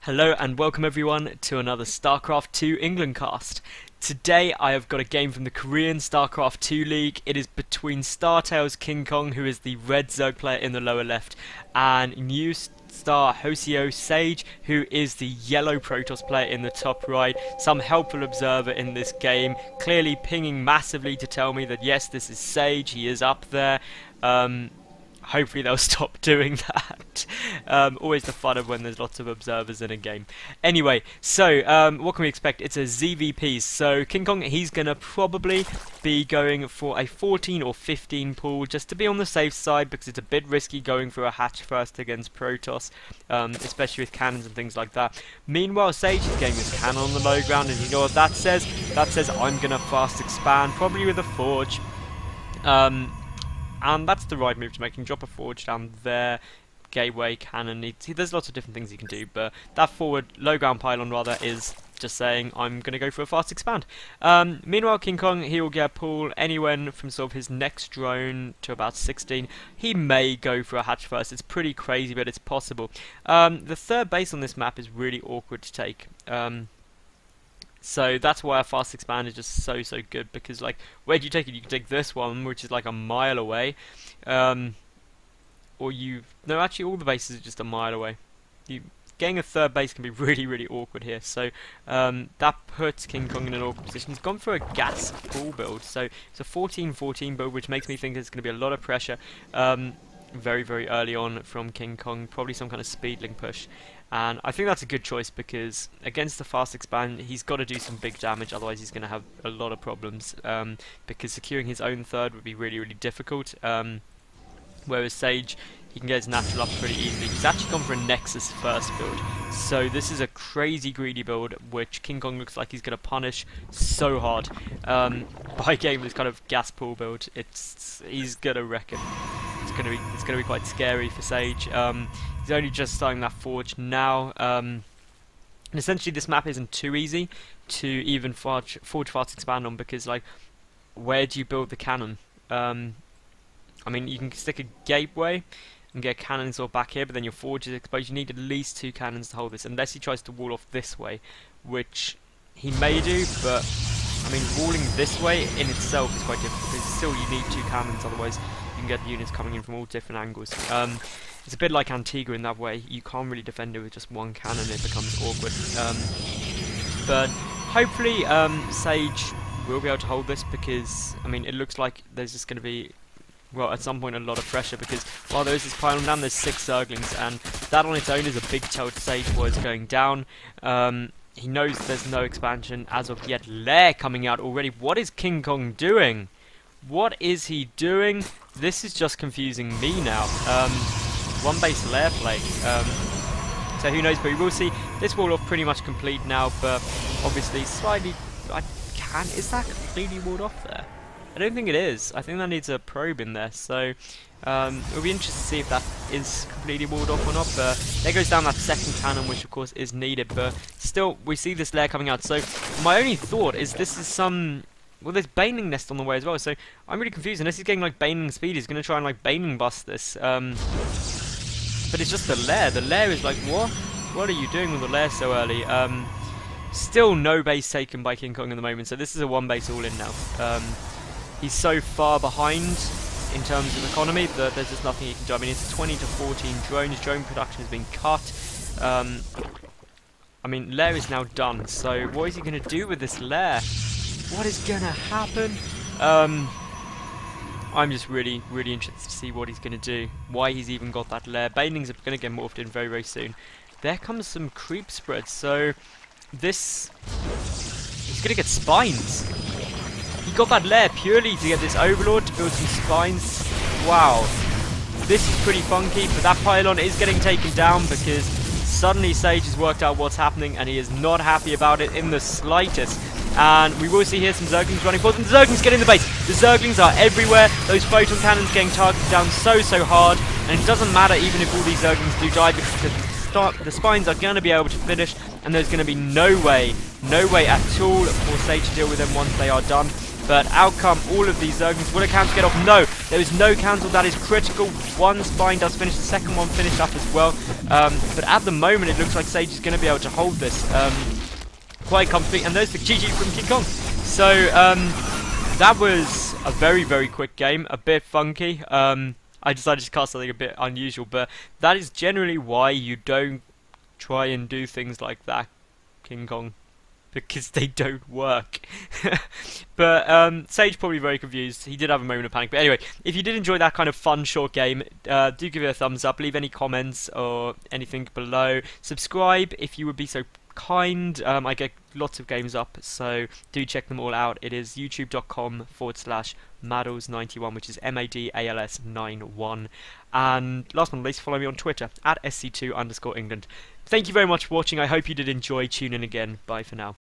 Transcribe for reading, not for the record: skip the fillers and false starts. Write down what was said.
Hello and welcome everyone to another Starcraft 2 England cast. Today I have got a game from the Korean Starcraft 2 League. It is between STKingKong, who is the red Zerg player in the lower left, and new star NSHSage, who is the yellow Protoss player in the top right. Some helpful observer in this game, clearly pinging massively to tell me that yes, this is Sage, he is up there. Hopefully they'll stop doing that. Always the fun of when there's lots of observers in a game. Anyway, so what can we expect? It's a ZvP. So KingKong, he's going to probably be going for a 14 or 15 pool just to be on the safe side, because it's a bit risky going for a hatch first against Protoss, especially with cannons and things like that. Meanwhile, Sage is getting his cannon on the low ground, and you know what that says? That says I'm going to fast expand, probably with a forge. And that's the right move to make. You can drop a forge down there, gateway, cannon. There's lots of different things you can do, but that forward, low ground pylon rather, is just saying I'm going to go for a fast expand. Meanwhile, KingKong, he will get a pull anywhere from sort of his next drone to about 16. He may go for a hatch first. It's pretty crazy, but it's possible. The third base on this map is really awkward to take. So that's why a fast expand is just so good, because like, where do you take it? You can take this one, which is like a mile away, or no, actually all the bases are just a mile away. Getting a third base can be really awkward here. So that puts KingKong in an awkward position. He's gone for a gas pool build, so it's a 14-14 build, which makes me think there's going to be a lot of pressure very early on from KingKong, probably some kind of speedling push. And I think that's a good choice, because against the fast expand, he's got to do some big damage, otherwise he's going to have a lot of problems, because securing his own third would be really difficult. Whereas Sage, he can get his natural up pretty easily. He's actually gone for a Nexus first build, so this is a crazy greedy build, which KingKong looks like he's going to punish so hard. By game, this kind of gas pool build, he's going to wreck it. It's going to be quite scary for Sage. He's only just starting that forge now, and essentially this map isn't too easy to even forge fast expand on, because like, where do you build the cannon? I mean, you can stick a gateway and get a cannon sort of back here, but then your forge is exposed. You need at least 2 cannons to hold this, unless he tries to wall off this way, which he may do, but I mean, walling this way in itself is quite difficult, because still you need 2 cannons, otherwise you can get units coming in from all different angles. It's a bit like Antigua in that way. You can't really defend it with just 1 cannon, it becomes awkward. But hopefully Sage will be able to hold this, because I mean, it looks like there's just going to be, well, at some point a lot of pressure, because while there is this pylon down, there's 6 Zerglings, and that on its own is a big tell to Sage was going down. He knows there's no expansion as of yet. Lair coming out already. What is KingKong doing? What is he doing? This is just confusing me now. One base lair play. So who knows, but we will see. This wall off pretty much complete now, but obviously slightly. Is that completely walled off there? I don't think it is. I think that needs a probe in there. So it'll be interesting to see if that is completely walled off or not. But there goes down that second cannon, which of course is needed. But still, we see this lair coming out. So my only thought is this is some. Well, there's Baning Nest on the way as well, so I'm really confused. Unless he's getting like Baning speed, he's going to try and like Baning bust this. But it's just the lair. The lair is like, what? What are you doing with the lair so early? Still no base taken by KingKong at the moment, so this is a 1 base all in now. He's so far behind in terms of economy that there's just nothing he can do. I mean, it's 20 to 14 drones. Drone production has been cut. I mean, lair is now done, so what is he going to do with this lair? What is gonna happen? I'm just really interested to see what he's gonna do. Why he's even got that lair. Banelings are gonna get morphed in very soon. There comes some creep spread. So this, he's gonna get spines. He got that lair purely to get this overlord to build some spines. Wow, this is pretty funky. But that pylon is getting taken down, because suddenly Sage has worked out what's happening, and he is not happy about it in the slightest. And we will see here some Zerglings running forward, and the Zerglings get in the base. The Zerglings are everywhere. Those photon cannons getting targeted down so hard, and it doesn't matter even if all these Zerglings do die, because the spines are going to be able to finish, and there's going to be no way at all for Sage to deal with them once they are done. But out come all of these Zerglings. Will a counter get off? No. There was no cancel. That is critical. One spine does finish. The second one finished up as well. But at the moment, it looks like Sage is going to be able to hold this quite comfortably. And there's the GG from King Kong. So that was a very, very quick game. A bit funky. I decided to cast something a bit unusual, but that is generally why you don't try and do things like that, King Kong, because they don't work. But Sage probably very confused. He did have a moment of panic. But anyway, if you did enjoy that kind of fun short game, do give it a thumbs up. Leave any comments or anything below. Subscribe if you would be so kind. I get lots of games up, so do check them all out. It is youtube.com/Madals91, which is MADALS91. And last but not least, follow me on Twitter at SC2_England. Thank you very much for watching. I hope you did enjoy. Tune in again. Bye for now.